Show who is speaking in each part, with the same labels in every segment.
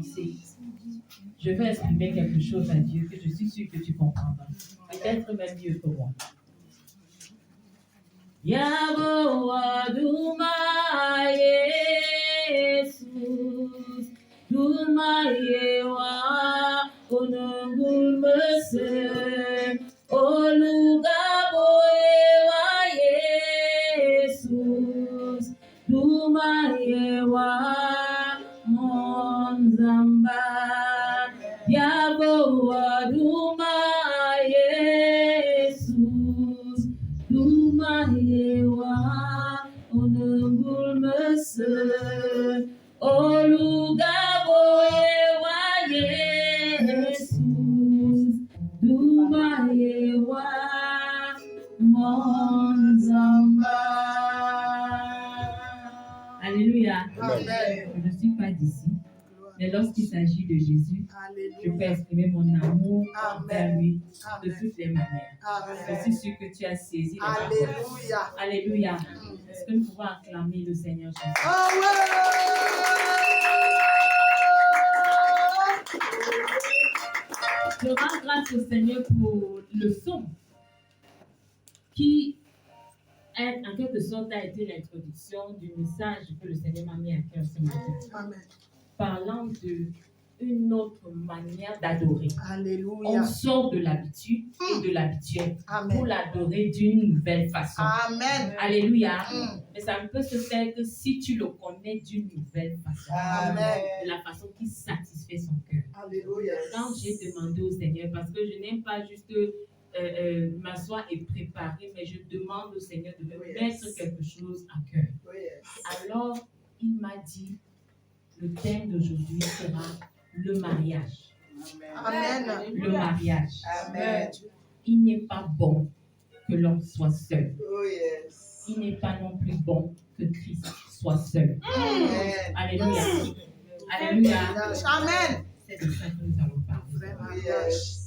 Speaker 1: ici, je vais exprimer quelque chose à Dieu que je suis sûre que tu comprendras. Peut-être même mieux que moi. Yaboa Duma Jesus, Duma Yewa, Onangul Mese, Olugabo Yewa Jesus, Duma Yewa, Monzamba, Yaboa Duma Jesus, Duma Yewa, Onangul Mese, Olugabo Yewa Jesus, Duma Yewa, Monzamba. Alléluia.
Speaker 2: Amen.
Speaker 1: Je ne suis pas d'ici, mais lorsqu'il s'agit de Jésus, je peux exprimer mon amour envers lui de toutes les manières. Je suis sûre que tu as saisi les paroles.
Speaker 2: Alléluia.
Speaker 1: Alléluia. Est-ce que nous pouvons acclamer le Seigneur Jésus?
Speaker 2: Ah
Speaker 1: Je rends grâce au Seigneur pour le son qui en quelque sorte a été l'introduction du message que le Seigneur m'a mis à cœur ce matin.
Speaker 2: Amen.
Speaker 1: Parlant d'une autre manière d'adorer.
Speaker 2: Alléluia.
Speaker 1: On sort de l'habitude et de l'habituel
Speaker 2: Amen.
Speaker 1: pour l'adorer d'une nouvelle façon.
Speaker 2: Amen.
Speaker 1: Alléluia. Mais ça ne peut se faire que si tu le connais d'une nouvelle façon.
Speaker 2: Amen.
Speaker 1: De la façon qui satisfait son cœur.
Speaker 2: Alléluia.
Speaker 1: Quand j'ai demandé au Seigneur, parce que je n'aime pas juste m'asseoir et préparer, mais je demande au Seigneur de me mettre quelque chose à cœur. Alors, il m'a dit, le thème d'aujourd'hui sera le mariage.
Speaker 2: Amen.
Speaker 1: Le mariage.
Speaker 2: Amen.
Speaker 1: Il n'est pas bon que l'homme soit seul.
Speaker 2: Oh yes.
Speaker 1: Il n'est pas non plus bon que Christ soit seul.
Speaker 2: Amen.
Speaker 1: Alléluia. Alléluia.
Speaker 2: Amen.
Speaker 1: C'est de ça que nous allons parler.
Speaker 2: Vraiment. Yes.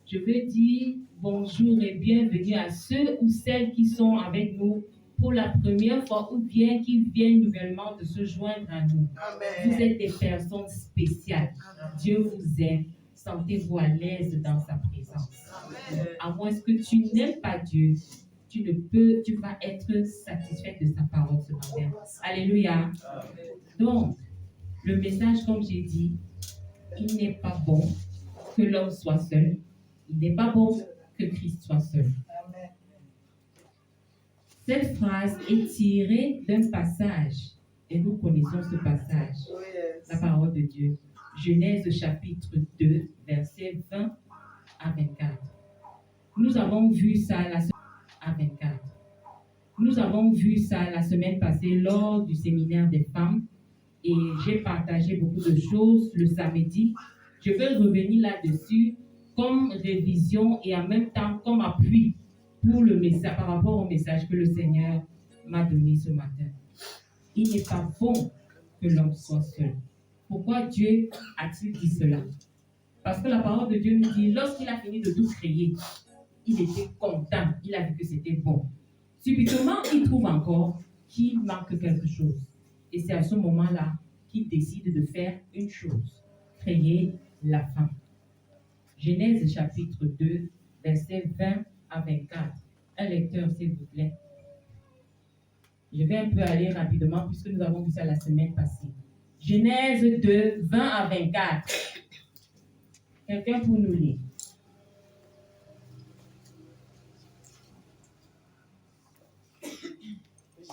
Speaker 1: Je veux dire bonjour et bienvenue à ceux ou celles qui sont avec nous pour la première fois ou bien qui viennent nouvellement de se joindre à nous.
Speaker 2: Amen.
Speaker 1: Vous êtes des personnes spéciales. Dieu vous aime. Sentez-vous à l'aise dans sa présence. À moins que tu n'aimes pas Dieu, tu vas être satisfait de sa parole ce matin. Alléluia. Donc, le message, comme j'ai dit, il n'est pas bon que l'homme soit seul. Il n'est pas bon que Christ soit seul. Cette phrase est tirée d'un passage, et nous connaissons ce passage, la parole de Dieu. Genèse chapitre 2, versets 20 à 24. Nous avons vu ça la semaine passée lors du séminaire des femmes et j'ai partagé beaucoup de choses le samedi. Je vais revenir là-dessus comme révision et en même temps comme appui pour le message, par rapport au message que le Seigneur m'a donné ce matin. Il n'est pas bon que l'homme soit seul. Pourquoi Dieu a-t-il dit cela? Parce que la parole de Dieu nous dit, lorsqu'il a fini de tout créer, il était content, il a vu que c'était bon. Subitement, il trouve encore qu'il manque quelque chose. Et c'est à ce moment-là qu'il décide de faire une chose, créer la femme. Genèse chapitre 2, versets 20 à 24. Un lecteur, s'il vous plaît. Je vais un peu aller rapidement puisque nous avons vu ça la semaine passée. Genèse 2, 20 à 24. Quelqu'un pour nous lire.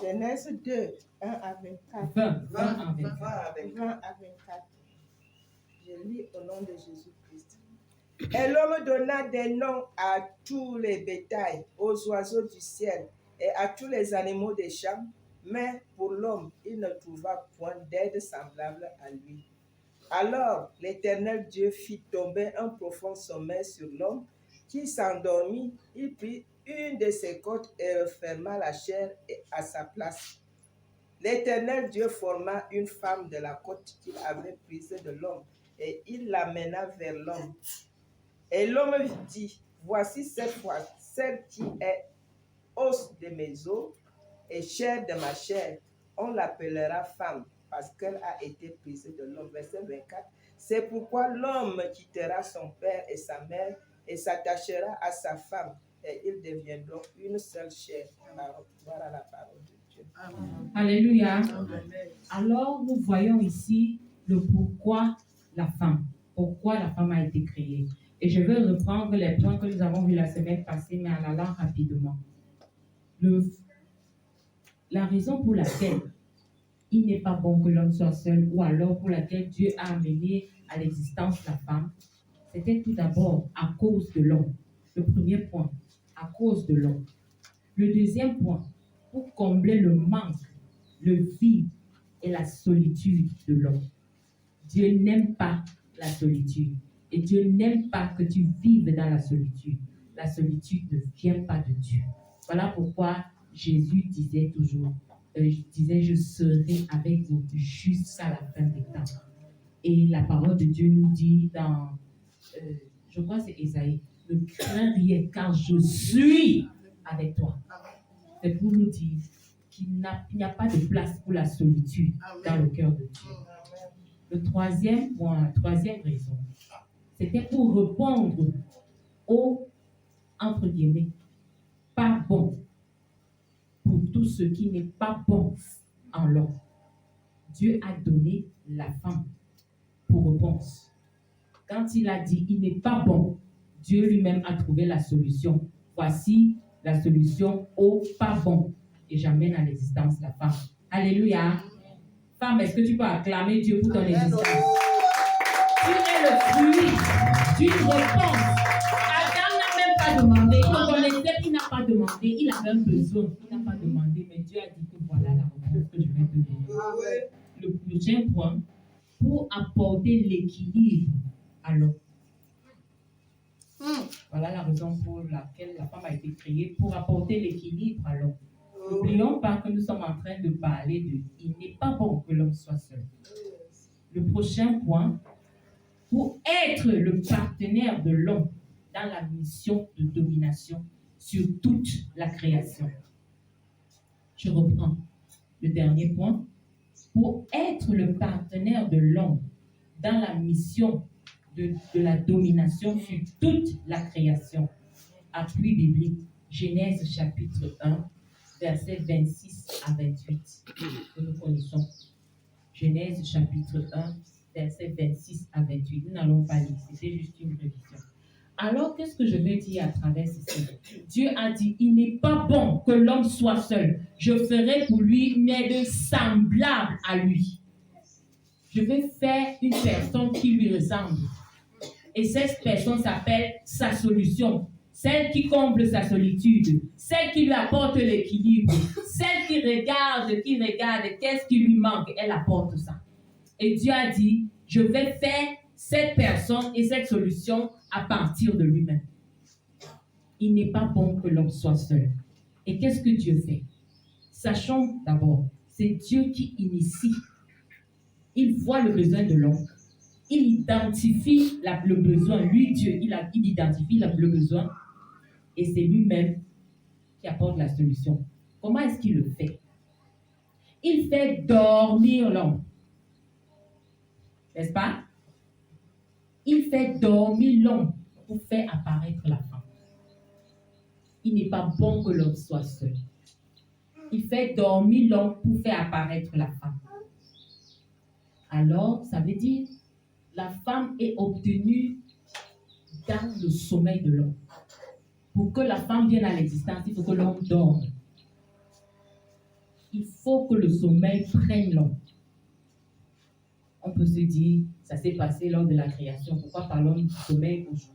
Speaker 2: Genèse 2, 1 à 24.
Speaker 1: 20 à 24.
Speaker 2: 20 à 24. Je lis au nom de Jésus-Christ. Et l'homme donna des noms à tous les bétails, aux oiseaux du ciel et à tous les animaux des champs, mais pour l'homme, il ne trouva point d'aide semblable à lui. Alors l'Éternel Dieu fit tomber un profond sommeil sur l'homme qui s'endormit. Il prit une de ses côtes et referma la chair à sa place. L'Éternel Dieu forma une femme de la côte qu'il avait prise de l'homme et il l'amena vers l'homme. Et l'homme dit, voici cette fois celle qui est os de mes os et chair de ma chair. On l'appellera femme parce qu'elle a été brisée de l'homme. Verset 24. C'est pourquoi l'homme quittera son père et sa mère et s'attachera à sa femme et ils deviendront une seule chair. Voilà la parole de Dieu.
Speaker 3: Amen.
Speaker 1: Alléluia.
Speaker 3: Amen.
Speaker 1: Alors, nous voyons ici le pourquoi la femme. Pourquoi la femme a été créée. Et je vais reprendre les points que nous avons vus la semaine passée, mais en allant rapidement. La raison pour laquelle il n'est pas bon que l'homme soit seul, ou alors pour laquelle Dieu a amené à l'existence la femme, c'était tout d'abord à cause de l'homme. Le premier point, à cause de l'homme. Le deuxième point, pour combler le manque, le vide et la solitude de l'homme. Dieu n'aime pas la solitude. Et Dieu n'aime pas que tu vives dans la solitude. La solitude ne vient pas de Dieu. Voilà pourquoi Jésus disait toujours, je serai avec vous jusqu'à la fin des temps. Et la parole de Dieu nous dit dans, je crois que c'est Ésaïe, ne crains rien car je suis avec toi. C'est pour nous dire qu'il n'y a pas de place pour la solitude dans le cœur de Dieu. Le troisième point, troisième raison, c'était pour répondre au, entre guillemets, pas bon, pour tout ce qui n'est pas bon en l'homme. Dieu a donné la femme pour réponse. Quand il a dit, il n'est pas bon, Dieu lui-même a trouvé la solution. Voici la solution au pas bon. Et j'amène à l'existence la femme. Alléluia. Femme, est-ce que tu peux acclamer Dieu pour ton existence? Tu es le fruit d'une réponse. Adam n'a même pas demandé. Il connaissait qu'il n'a pas demandé. Il avait un besoin. Il n'a pas demandé. Mais Dieu a dit que voilà la réponse que je vais te donner. Le prochain point, pour apporter l'équilibre à l'homme. Voilà la raison pour laquelle la femme a été créée, pour apporter l'équilibre à l'homme. N'oublions pas que nous sommes en train de parler de « il n'est pas bon que l'homme soit seul ». Le prochain point, pour être le partenaire de l'homme dans la mission de domination sur toute la création. Je reprends le dernier point. Pour être le partenaire de l'homme dans la mission de la domination sur toute la création. Appui biblique, Genèse chapitre 1, versets 26 à 28, que nous connaissons. Genèse chapitre 1, versets 26 à 28. Nous n'allons pas lire, c'était juste une révision. Alors, qu'est-ce que je veux dire à travers ceci? Dieu a dit, il n'est pas bon que l'homme soit seul. Je ferai pour lui une aide semblable à lui. Je vais faire une personne qui lui ressemble. Et cette personne s'appelle sa solution. Celle qui comble sa solitude. Celle qui lui apporte l'équilibre. Celle qui regarde, qu'est-ce qui lui manque. Elle apporte ça. Et Dieu a dit, je vais faire cette personne et cette solution à partir de lui-même. Il n'est pas bon que l'homme soit seul. Et qu'est-ce que Dieu fait? Sachons d'abord, c'est Dieu qui initie. Il voit le besoin de l'homme. Il identifie le besoin. Lui, Dieu, il identifie le besoin. Et c'est lui-même qui apporte la solution. Comment est-ce qu'il le fait? Il fait dormir l'homme. N'est-ce pas? Il fait dormir l'homme pour faire apparaître la femme. Il n'est pas bon que l'homme soit seul. Il fait dormir l'homme pour faire apparaître la femme. Alors, ça veut dire, la femme est obtenue dans le sommeil de l'homme. Pour que la femme vienne à l'existence, il faut que l'homme dorme. Il faut que le sommeil prenne l'homme. On peut se dire, ça s'est passé lors de la création. Pourquoi parlons du sommeil aujourd'hui?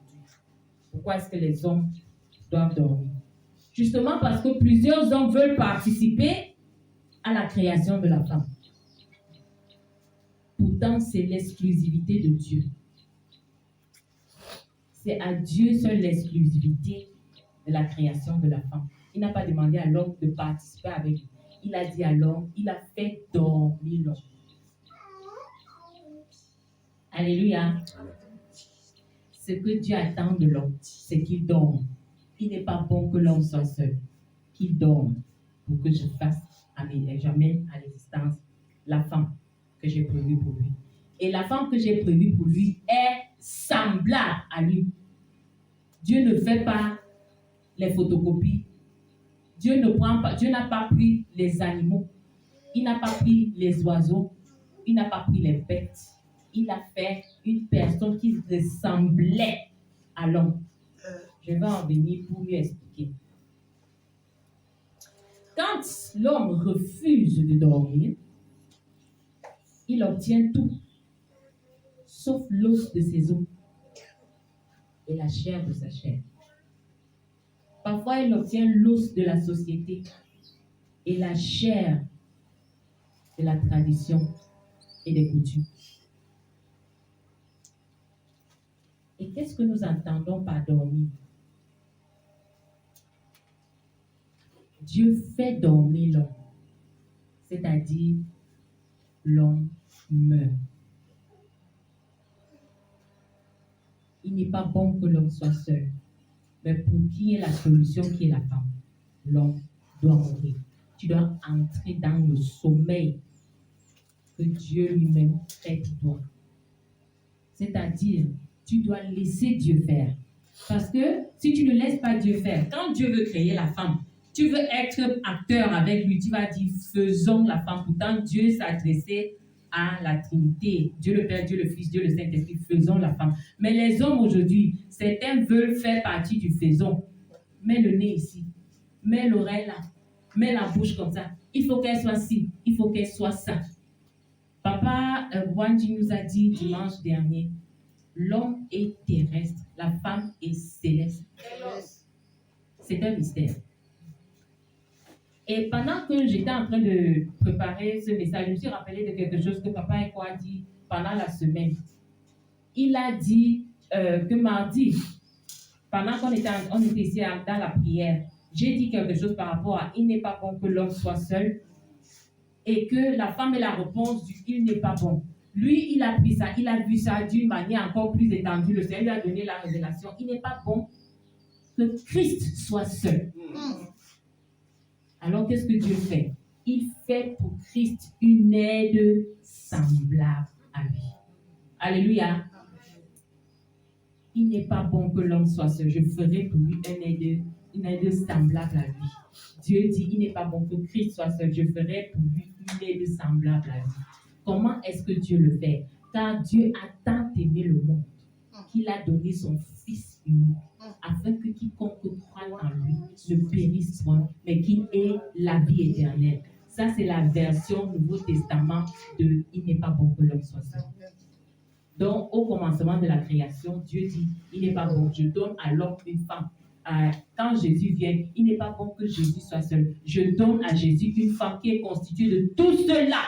Speaker 1: Pourquoi est-ce que les hommes doivent dormir? Justement parce que plusieurs hommes veulent participer à la création de la femme. Pourtant, c'est l'exclusivité de Dieu. C'est à Dieu seul l'exclusivité de la création de la femme. Il n'a pas demandé à l'homme de participer avec lui. Il a dit à l'homme, il a fait dormir l'homme. Alléluia. Ce que Dieu attend de l'homme, c'est qu'il dorme. Il n'est pas bon que l'homme soit seul. Qu'il dorme pour que je fasse, j'amène à l'existence la femme. que j'ai prévue pour lui. Et la femme que j'ai prévue pour lui est semblable à lui. Dieu ne fait pas les photocopies. Dieu n'a pas pris les animaux. Il n'a pas pris les oiseaux. Il n'a pas pris les bêtes. Il a fait une personne qui ressemblait à l'homme. Je vais en venir pour lui expliquer. Quand l'homme refuse de dormir, il obtient tout, sauf l'os de ses os et la chair de sa chair. Parfois, il obtient l'os de la société et la chair de la tradition et des coutumes. Et qu'est-ce que nous entendons par dormir? Dieu fait dormir l'homme, c'est-à-dire l'homme meurt. Il n'est pas bon que l'homme soit seul, mais pour qui est la solution qui est la femme? L'homme doit mourir. Tu dois entrer dans le sommeil que Dieu lui-même fait pour toi. C'est-à-dire, tu dois laisser Dieu faire. Parce que si tu ne laisses pas Dieu faire, quand Dieu veut créer la femme, tu veux être acteur avec lui, tu vas dire faisons la femme. Pourtant, Dieu s'adressait à la Trinité, Dieu le Père, Dieu le Fils, Dieu le Saint-Esprit, faisons la femme. Mais les hommes aujourd'hui, certains veulent faire partie du faisons. Mets le nez ici, mets l'oreille là, mets la bouche comme ça. Il faut qu'elle soit ci, il faut qu'elle soit ça. Papa Wandi nous a dit dimanche dernier, l'homme est terrestre, la femme est céleste. C'est un mystère. Et pendant que j'étais en train de préparer ce message, je me suis rappelé de quelque chose que Papa Eko a dit pendant la semaine. Il a dit que mardi, pendant qu'on était ici dans la prière, j'ai dit quelque chose par rapport à « il n'est pas bon que l'homme soit seul » et que la femme est la réponse du « il n'est pas bon ». Lui, il a pris ça, il a vu ça d'une manière encore plus étendue. Le Seigneur lui a donné la révélation. Il n'est pas bon que Christ soit seul. Alors, qu'est-ce que Dieu fait? Il fait pour Christ une aide semblable à lui. Alléluia. Il n'est pas bon que l'homme soit seul. Je ferai pour lui une aide semblable à lui. Dieu dit, il n'est pas bon que Christ soit seul. Je ferai pour lui une aide semblable à lui. Comment est-ce que Dieu le fait? Car Dieu a tant aimé le monde qu'il a donné son Fils unique, afin que quiconque croit en lui ne périsse point, mais qu'il ait la vie éternelle. Ça, c'est la version Nouveau Testament de « il n'est pas bon que l'homme soit seul ». Donc, au commencement de la création, Dieu dit « il n'est pas bon, je donne à l'homme une femme ». Quand Jésus vient, il n'est pas bon que Jésus soit seul. Je donne à Jésus une femme qui est constituée de tous ceux-là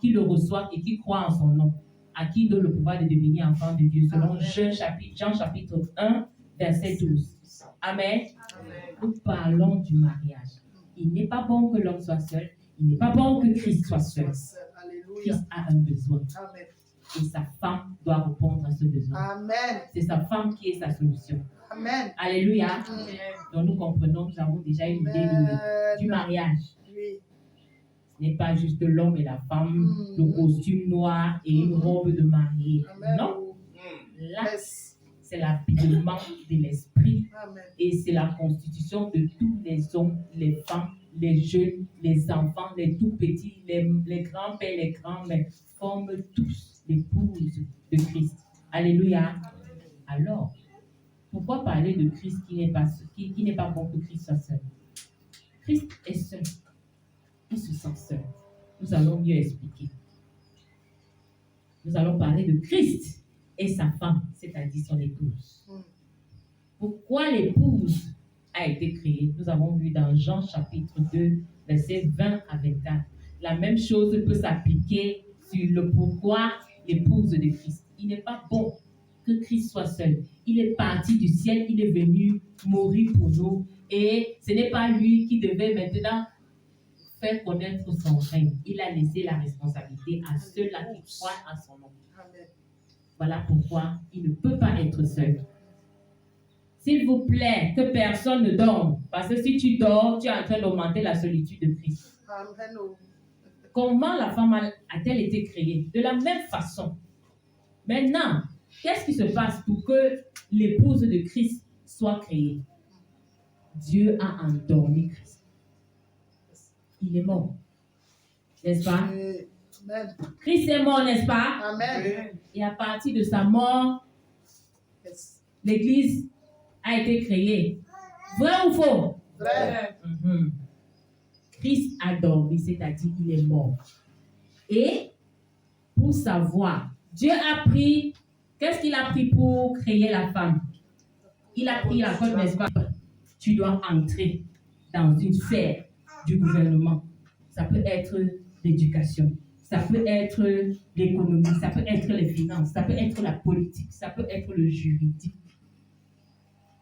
Speaker 1: qui le reçoivent et qui croient en son nom, à qui il donne le pouvoir de devenir enfant de Dieu, selon Jean chapitre 1, verset 12. Amen. Amen. Nous parlons du mariage. Il n'est pas bon que l'homme soit seul. Il n'est pas bon que Christ soit seul. Christ a un besoin. Amen. Et sa femme doit répondre à ce besoin. Amen. C'est sa femme qui est sa solution. Amen. Alléluia. Amen. Donc nous comprenons, nous avons déjà une idée du mariage. Oui. Ce n'est pas juste l'homme et la femme, le costume noir et une robe de mariée. Amen. Non. Là, c'est l'habillement de l'esprit. Amen. Et c'est la constitution de tous les hommes, les femmes, les jeunes, les enfants, les tout petits, les grands-pères, les grands-mères, forment tous l'épouse de Christ. Alléluia. Alors, pourquoi parler de Christ qui n'est pas bon que Christ soit seul? Christ est seul. Il se sent seul. Nous allons mieux expliquer. Nous allons parler de Christ et sa femme, c'est-à-dire son épouse. Pourquoi l'épouse a été créée? Nous avons vu dans Jean chapitre 2, versets 20 à 24. La même chose peut s'appliquer sur le pourquoi l'épouse de Christ. Il n'est pas bon que Christ soit seul. Il est parti du ciel, il est venu mourir pour nous. Et ce n'est pas lui qui devait maintenant faire connaître son règne. Il a laissé la responsabilité à ceux-là qui croient à son nom. Voilà pourquoi il ne peut pas être seul. S'il vous plaît, que personne ne dorme. Parce que si tu dors, tu es en train d'augmenter la solitude de Christ. Comment la femme a-t-elle été créée? De la même façon. Maintenant, qu'est-ce qui se passe pour que l'épouse de Christ soit créée? Dieu a endormi Christ. Il est mort. N'est-ce pas?
Speaker 3: Amen.
Speaker 1: Christ est mort, n'est-ce pas?
Speaker 3: Amen.
Speaker 1: Et à partir de sa mort, l'Église a été créée. Vrai ou faux?
Speaker 3: Vrai.
Speaker 1: Christ a dormi, c'est-à-dire qu'il est mort. Et pour savoir, Dieu a pris, qu'est-ce qu'il a pris pour créer la femme? Il a pris la corde, n'est-ce pas? Tu dois entrer dans une sphère du gouvernement. Ça peut être l'éducation, ça peut être l'économie, ça peut être les finances, ça peut être la politique, ça peut être le juridique.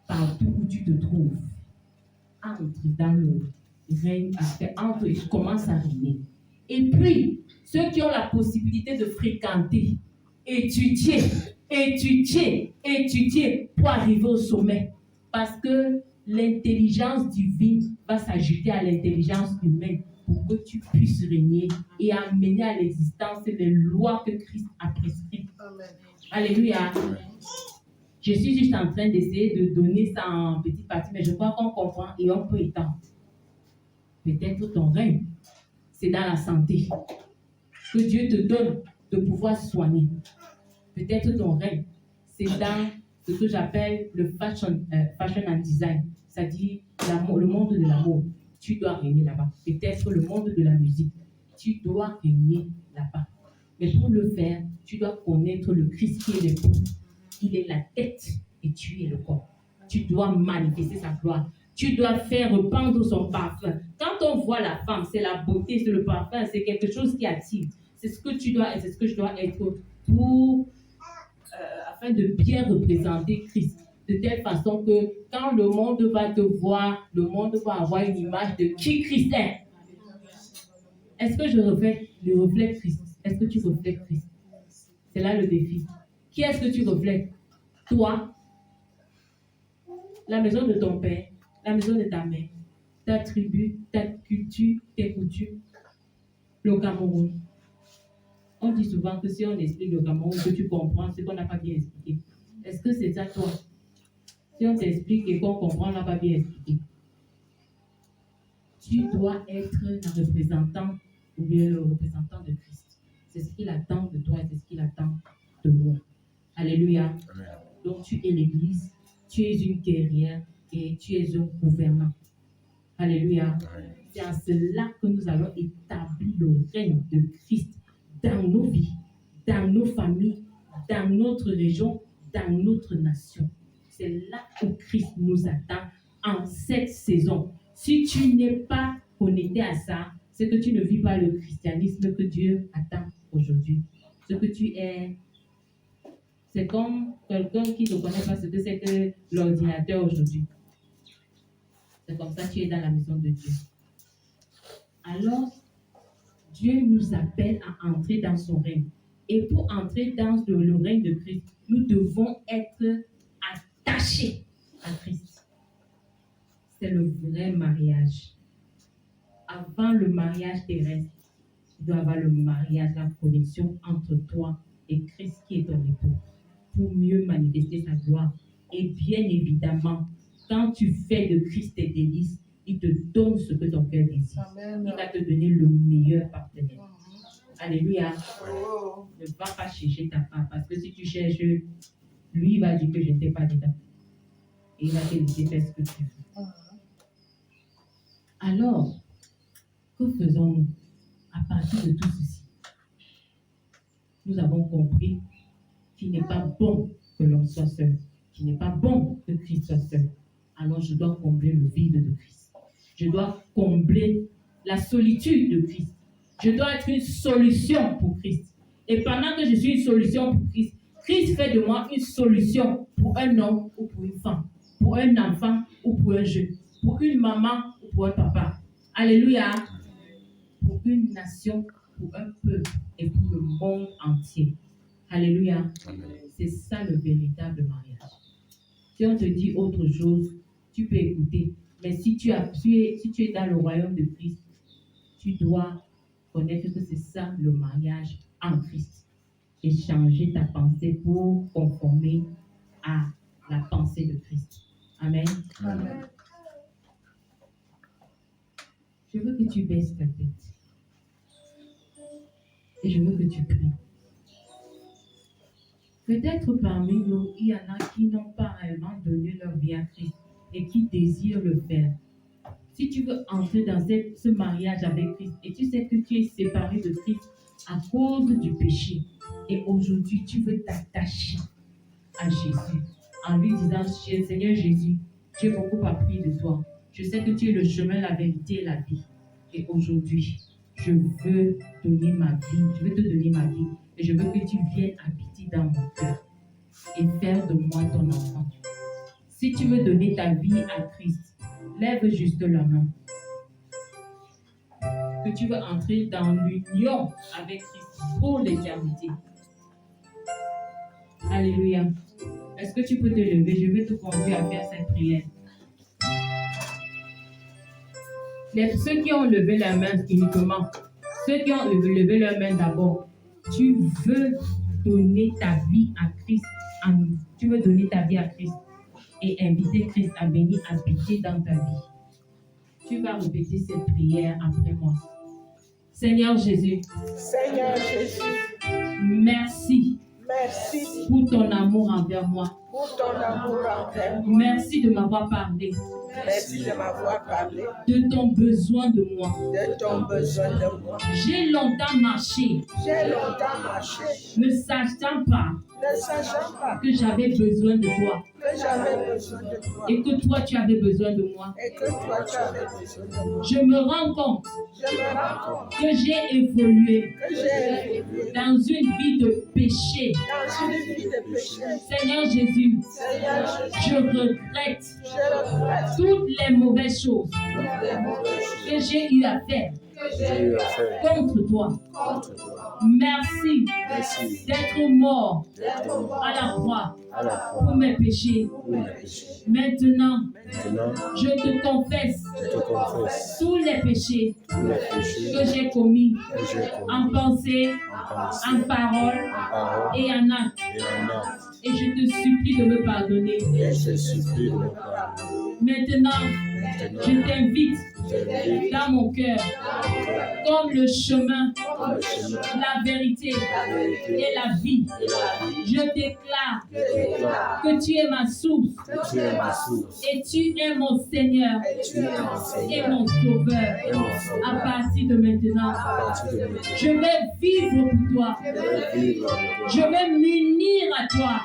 Speaker 1: Partout où tu te trouves, entre dans le règne, entre et commence à régner. Et puis, ceux qui ont la possibilité de fréquenter, étudier pour arriver au sommet. Parce que l'intelligence divine va s'ajouter à l'intelligence humaine pour que tu puisses régner et amener à l'existence les lois que Christ a prescrites.
Speaker 3: Amen.
Speaker 1: Alléluia. Je suis juste en train d'essayer de donner ça en petite partie, mais je crois qu'on comprend et on peut étendre. Peut-être ton règne, c'est dans la santé que Dieu te donne de pouvoir soigner. Peut-être ton règne, c'est dans ce que j'appelle le fashion and design, c'est-à-dire le monde de l'amour. Tu dois régner là-bas. Peut-être le monde de la musique. Tu dois régner là-bas. Mais pour le faire, tu dois connaître le Christ qui est l'époux. Il est la tête et tu es le corps. Tu dois manifester sa gloire. Tu dois faire répandre son parfum. Quand on voit la femme, c'est la beauté, c'est le parfum, c'est quelque chose qui attire. C'est ce que tu dois être, c'est ce que je dois être pour afin de bien représenter Christ. De telle façon que quand le monde va te voir, le monde va avoir une image de qui Christ est. Est-ce que je reflète Christ? Est-ce que tu reflètes Christ? C'est là le défi. Qui est-ce que tu reflètes? Toi, la maison de ton père, la maison de ta mère, ta tribu, ta culture, tes coutumes, le Cameroun. On dit souvent que si on explique le Cameroun, que tu comprends ce qu'on n'a pas bien expliqué. Est-ce que c'est ça toi? Si on t'explique et qu'on comprend, on n'a pas bien expliqué. Tu dois être la représentante ou bien le représentant de Christ. C'est ce qu'il attend de toi et c'est ce qu'il attend de moi. Alléluia. Amen. Donc tu es l'Église, tu es une guerrière et tu es un gouvernant. Alléluia. Amen. C'est en cela que nous allons établir le règne de Christ dans nos vies, dans nos familles, dans notre région, dans notre nation. C'est là où Christ nous attend en cette saison. Si tu n'es pas connecté à ça, c'est que tu ne vis pas le christianisme que Dieu attend aujourd'hui. Ce que tu es, c'est comme quelqu'un qui ne connaît pas ce que c'est que l'ordinateur aujourd'hui. C'est comme ça que tu es dans la maison de Dieu. Alors, Dieu nous appelle à entrer dans son règne. Et pour entrer dans le règne de Christ, nous devons être attachés à Christ. C'est le vrai mariage. Avant le mariage terrestre, il doit y avoir le mariage, la connexion entre toi et Christ qui est ton époux, pour mieux manifester sa gloire. Et bien évidemment, quand tu fais de Christ tes délices, il te donne ce que ton cœur désire. Amen. Il va te donner le meilleur partenaire. Alléluia. Oh. Ne va pas chercher ta part, parce que si tu cherches, lui il va dire que je n'étais pas dedans. Et il va te laisser faire ce que tu veux. Alors, que faisons-nous à partir de tout ceci? Nous avons compris qu'il n'est pas bon que l'on soit seul, qu'il n'est pas bon que Christ soit seul. Alors je dois combler le vide de Christ. Je dois combler la solitude de Christ. Je dois être une solution pour Christ. Et pendant que je suis une solution pour Christ, Christ fait de moi une solution pour un homme ou pour une femme, pour un enfant ou pour un jeune, pour une maman ou pour un papa. Alléluia. Pour une nation, pour un peuple et pour le monde entier. Alléluia. C'est ça le véritable mariage. Si on te dit autre chose, tu peux écouter. Mais si tu es dans le royaume de Christ, tu dois connaître que c'est ça le mariage en Christ. Et changer ta pensée pour conformer à la pensée de Christ. Amen.
Speaker 2: Amen.
Speaker 1: Je veux que tu baisses ta tête. Et je veux que tu pries. Peut-être parmi nous, il y en a qui n'ont pas réellement donné leur vie à Christ et qui désirent le faire. Si tu veux entrer dans ce mariage avec Christ et tu sais que tu es séparé de Christ à cause du péché et aujourd'hui tu veux t'attacher à Jésus en lui disant, Seigneur Jésus, j'ai beaucoup appris de toi. Je sais que tu es le chemin, la vérité et la vie. Et aujourd'hui, je veux donner ma vie, je veux te donner ma vie et je veux que tu viennes habiter dans mon cœur et faire de moi ton enfant. Si tu veux donner ta vie à Christ, lève juste la main. Que tu veux entrer dans l'union avec Christ pour l'éternité. Alléluia. Est-ce que tu peux te lever? Je vais te conduire à faire cette prière. Ceux qui ont levé la main uniquement, ceux qui ont levé leur main d'abord, tu veux donner ta vie à Christ. Tu veux donner ta vie à Christ et inviter Christ à venir habiter dans ta vie. Tu vas répéter cette prière après moi. Seigneur Jésus, merci.
Speaker 2: Merci
Speaker 1: pour ton amour envers moi. Merci de m'avoir parlé.
Speaker 2: Merci de m'avoir parlé.
Speaker 1: De ton besoin de moi. J'ai longtemps marché. Ne sachant pas que j'avais besoin de toi. Et que toi tu avais besoin de moi. Je me rends compte que j'ai évolué dans une vie de péché. Seigneur Jésus, je regrette toutes les mauvaises choses que j'ai eu à faire contre toi. Merci d'être mort à la croix pour mes péchés. Maintenant, je te confesse tous les péchés que j'ai commis en pensée, en parole et en acte. Et je te supplie de me pardonner. Maintenant, je t'invite dans mon cœur comme le chemin, la vérité et la vie. Je déclare que tu es ma source et tu es mon Seigneur et mon Sauveur. À partir de maintenant, je vais vivre pour toi. Je vais m'unir à toi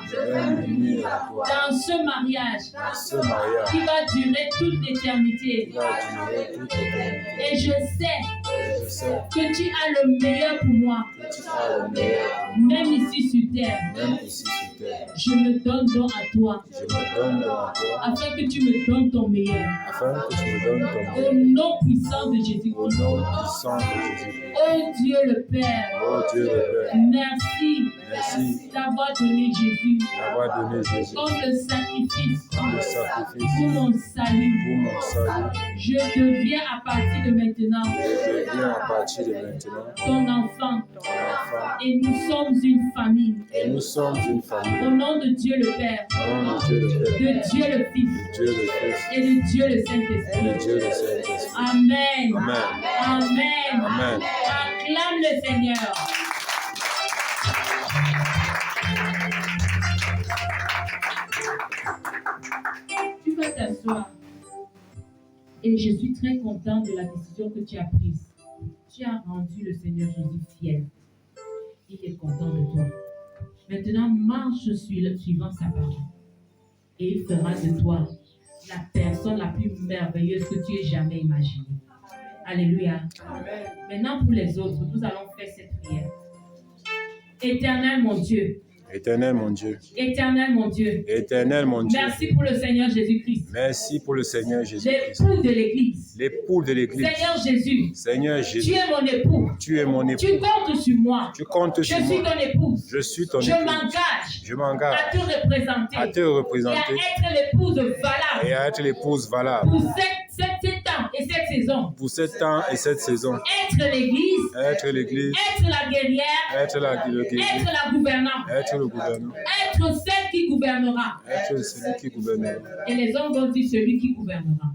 Speaker 1: dans ce mariage qui va durer toute l'éternité. Et je sais que tu as le meilleur pour moi, même ici sur terre. Je me donne donc à toi, afin que tu me donnes ton meilleur. Au nom puissant de Jésus-Christ. Oh Dieu le Père, merci d'avoir donné Jésus comme le sacrifice pour mon salut. Je deviens à partir de maintenant ton enfant. Et nous sommes une famille. Au nom de Dieu le Père, de Dieu le Fils et de Dieu le Saint-Esprit. Amen. Amen. Acclame le Seigneur. Tu vas t'asseoir. Et je suis très content de la décision que tu as prise. Tu as rendu le Seigneur Jésus fier. Il est content de toi. Maintenant, marche suivant sa parole. Et il fera de toi la personne la plus merveilleuse que tu aies jamais imaginée. Alléluia.
Speaker 2: Amen.
Speaker 1: Maintenant, pour les autres, nous allons faire cette prière. Éternel mon Dieu.
Speaker 3: Éternel mon Dieu.
Speaker 1: Éternel mon Dieu.
Speaker 3: Éternel mon Dieu.
Speaker 1: Merci pour le Seigneur Jésus-Christ.
Speaker 3: Merci pour le Seigneur Jésus-Christ.
Speaker 1: L'époux de l'Église.
Speaker 3: L'époux de l'Église.
Speaker 1: Seigneur Jésus.
Speaker 3: Seigneur
Speaker 1: Tu
Speaker 3: Jésus.
Speaker 1: es mon époux.
Speaker 3: Tu es mon époux.
Speaker 1: Tu comptes sur moi.
Speaker 3: Tu comptes sur
Speaker 1: Je suis
Speaker 3: moi.
Speaker 1: ton épouse.
Speaker 3: Je suis ton
Speaker 1: Je
Speaker 3: époux.
Speaker 1: m'engage
Speaker 3: Je m'engage
Speaker 1: à te représenter.
Speaker 3: à te
Speaker 1: Et
Speaker 3: représenter
Speaker 1: à être l'épouse valable
Speaker 3: et à être l'épouse valable
Speaker 1: pour cet temps et cette saison.
Speaker 3: Pour ce temps et cette saison.
Speaker 1: Être l'Église.
Speaker 3: Être l'Église.
Speaker 1: Être la guerrière.
Speaker 3: Être la guerrière.
Speaker 1: Être la gouvernante.
Speaker 3: Être le gouverneur.
Speaker 1: Être celle qui gouvernera.
Speaker 3: Être celui qui gouvernera.
Speaker 1: Et les hommes vont dire celui qui gouvernera.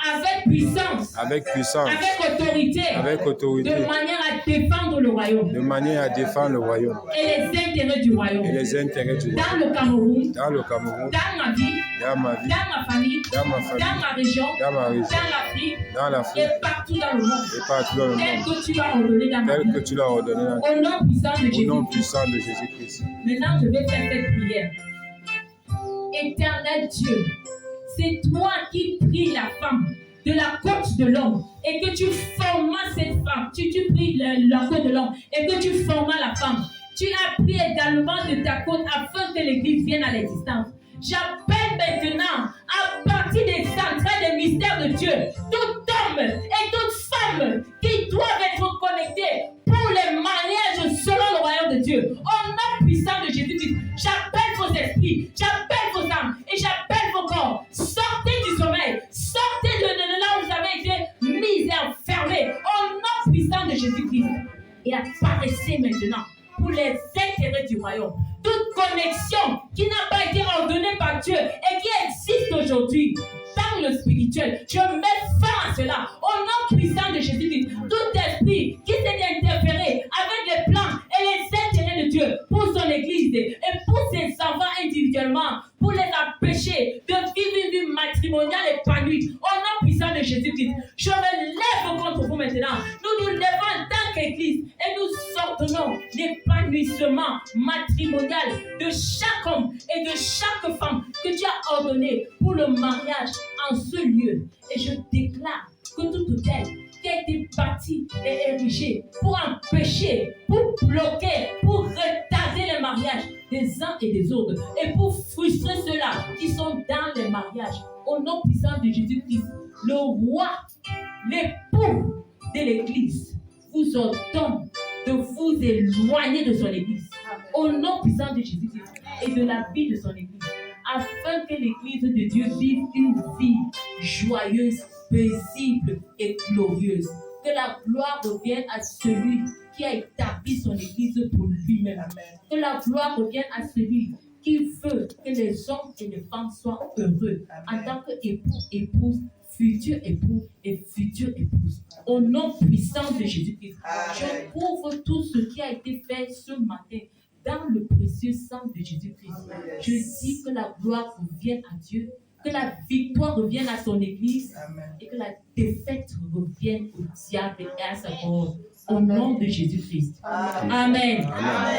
Speaker 1: Avec puissance.
Speaker 3: Avec puissance.
Speaker 1: Avec autorité.
Speaker 3: Avec autorité.
Speaker 1: De manière à défendre le royaume.
Speaker 3: De manière à défendre le royaume.
Speaker 1: Et les intérêts du royaume.
Speaker 3: Et les intérêts du royaume.
Speaker 1: Dans le Cameroun.
Speaker 3: Dans le Cameroun.
Speaker 1: Dans ma vie.
Speaker 3: Dans ma vie.
Speaker 1: Dans ma famille.
Speaker 3: Dans ma famille.
Speaker 1: Dans ma région.
Speaker 3: Dans ma région.
Speaker 1: Dans l'Afrique.
Speaker 3: Dans l'Afrique.
Speaker 1: Et partout dans le monde.
Speaker 3: Et partout dans le
Speaker 1: Tel
Speaker 3: monde.
Speaker 1: que tu l'as ordonné dans ma
Speaker 3: Tel
Speaker 1: vie.
Speaker 3: que tu l'as ordonné dans
Speaker 1: Au nom puissant de
Speaker 3: au
Speaker 1: Jésus.
Speaker 3: nom puissant de Jésus-Christ.
Speaker 1: Maintenant, je vais faire cette prière. Éternel Dieu, c'est toi qui pries la femme de la côte de l'homme et que tu formas cette femme. Tu pries la côte de l'homme et que tu formas la femme. Tu as pris également de ta côte afin que l'église vienne à l'existence. J'appelle maintenant, à partir des entrailles des mystères de Dieu, tout homme et toute femme qui doivent être connectés pour les mariages selon le royaume de Dieu. Au nom puissant de Jésus-Christ, j'appelle vos esprits, j'appelle vos âmes et j'appelle vos corps. Sortez du sommeil, sortez de là où vous avez été mis et enfermés. Au nom puissant de Jésus-Christ. Et apparaissez maintenant pour les intérêts du royaume. Toute connexion qui n'a pas été ordonnée par Dieu et qui existe aujourd'hui dans le spirituel, je mets fin à cela au nom puissant de Jésus-Christ. Tout esprit qui s'est interféré avec les plans et les intérêts de Dieu pour son église et pour ses enfants individuellement, pour les empêcher de vivre une vie matrimoniale épanouie au nom puissant de Jésus-Christ. Je me lève contre vous maintenant. Nous nous levons en tant qu'église et nous ordonnons l'épanouissement matrimonial de chaque homme et de chaque femme que tu as ordonné pour le mariage en ce lieu. Et je déclare que tout hôtel qui a été bâti et érigé pour empêcher, pour bloquer, pour retarder les mariages des uns et des autres et pour frustrer ceux-là qui sont dans les mariages, au nom puissant de Jésus-Christ, le roi, l'époux de l'église, vous ordonne de vous éloigner de son église, au nom puissant de Jésus-Christ et de la vie de son église, afin que l'église de Dieu vive une vie joyeuse, paisible et glorieuse. Que la gloire revienne à celui qui a établi son église pour lui-même. Amen. Que la gloire revienne à celui qui veut que les hommes et les femmes soient heureux. Amen. En tant qu'époux, épouse, futur époux et future épouse. Au nom puissant de Jésus-Christ, je couvre tout ce qui a été fait ce matin dans le précieux sang de Jésus-Christ. Je dis que la gloire revienne à Dieu, que la victoire revienne à son église. Amen. Et que la défaite revienne au diable et à sa cause. Au nom de Jésus-Christ. Amen. Amen. Amen.